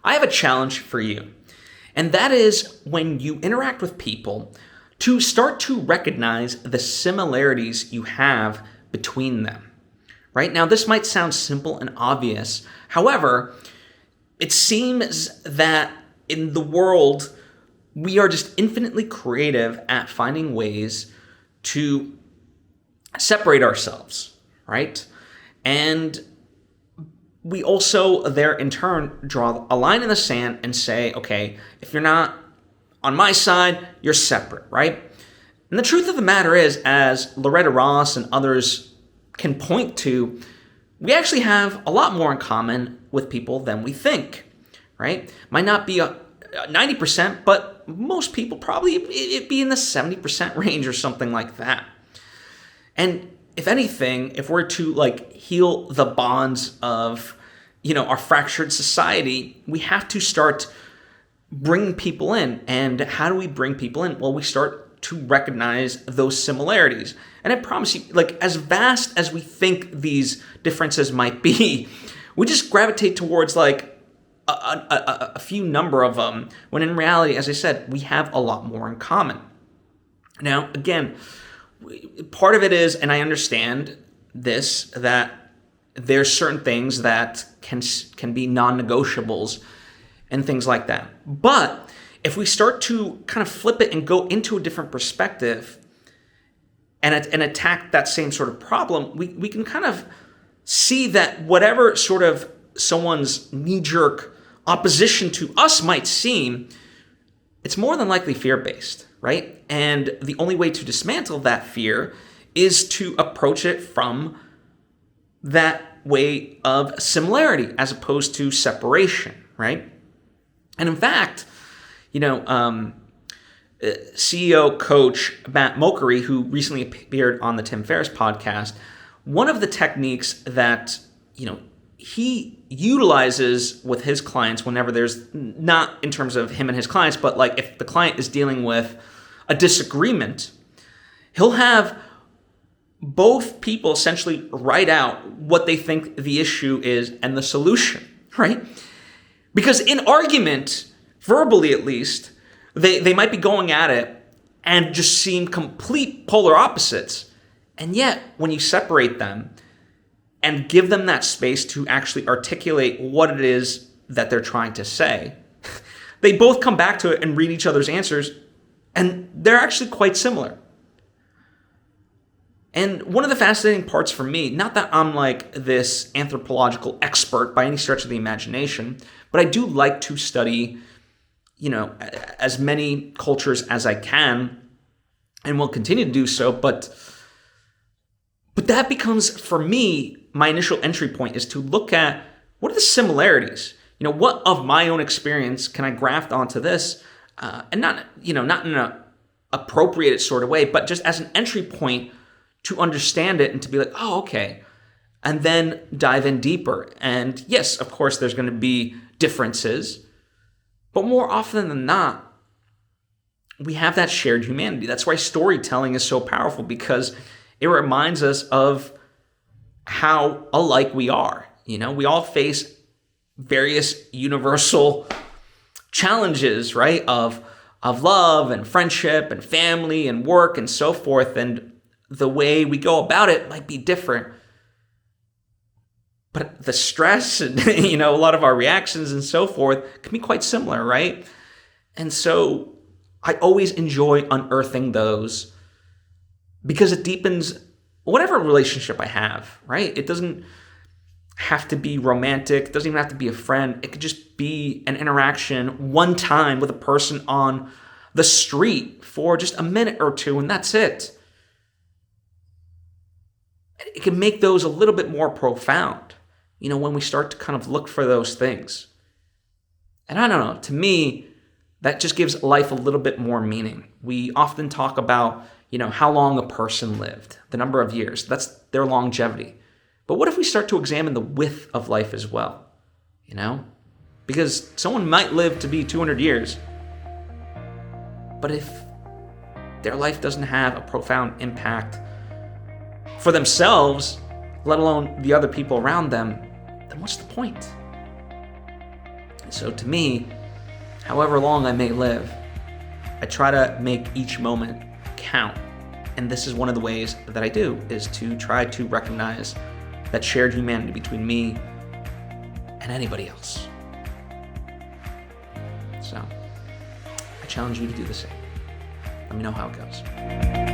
I have a challenge for you. And that is when you interact with people to start to recognize the similarities you have between them. Right? Now, this might sound simple and obvious. However, it seems that in the world, we are just infinitely creative at finding ways to separate ourselves, right? And we also there in turn draw a line in the sand and say, okay, if you're not on my side, you're separate, right? And the truth of the matter is, as Loretta Ross and others can point to, we actually have a lot more in common with people than we think, right? Might not be 90%, but most people probably it'd be in the 70% range or something like that. And if anything, if we're to like heal the bonds of, our fractured society, we have to start bringing people in. And how do we bring people in? Well, we start to recognize those similarities. And I promise you, like as vast as we think these differences might be, we just gravitate towards like a few number of them, when in reality, as I said, we have a lot more in common. Now, again, part of it is, and I understand this, that there's certain things that can be non-negotiables and things like that. But if we start to kind of flip it and go into a different perspective and attack that same sort of problem, we can kind of see that whatever sort of someone's knee-jerk opposition to us might seem, it's more than likely fear-based, right? And the only way to dismantle that fear is to approach it from that way of similarity as opposed to separation, right? And in fact, CEO coach Matt Mochary, who recently appeared on the Tim Ferriss podcast, one of the techniques that, he utilizes with his clients whenever there's not in terms of him and his clients, but like if the client is dealing with a disagreement, he'll have both people essentially write out what they think the issue is and the solution, right? Because in argument, verbally at least, they might be going at it and just seem complete polar opposites. And yet, when you separate them and give them that space to actually articulate what it is that they're trying to say, they both come back to it and read each other's answers, and they're actually quite similar. And one of the fascinating parts for me, not that I'm like this anthropological expert by any stretch of the imagination, but I do like to study, as many cultures as I can, and will continue to do so, but that becomes, for me, my initial entry point is to look at what are the similarities? What of my own experience can I graft onto this? And not in an appropriate sort of way, but just as an entry point to understand it and to be like, oh, okay. And then dive in deeper. And yes, of course, there's going to be differences, but more often than not, we have that shared humanity. That's why storytelling is so powerful, because it reminds us of how alike we are. We all face various universal challenges, right? Of love and friendship and family and work and so forth. And the way we go about it might be different. But the stress and, a lot of our reactions and so forth can be quite similar, right? And so I always enjoy unearthing those, because it deepens whatever relationship I have, right? It doesn't have to be romantic. It doesn't even have to be a friend. It could just be an interaction one time with a person on the street for just a minute or two, and that's it. It can make those a little bit more profound, when we start to kind of look for those things. And I don't know, to me, that just gives life a little bit more meaning. We often talk about, how long a person lived, the number of years. That's their longevity. But what if we start to examine the width of life as well? Because someone might live to be 200 years, but if their life doesn't have a profound impact for themselves, let alone the other people around them, then what's the point? So to me, however long I may live, I try to make each moment count. And this is one of the ways that I do, is to try to recognize that shared humanity between me and anybody else. So I challenge you to do the same. Let me know how it goes.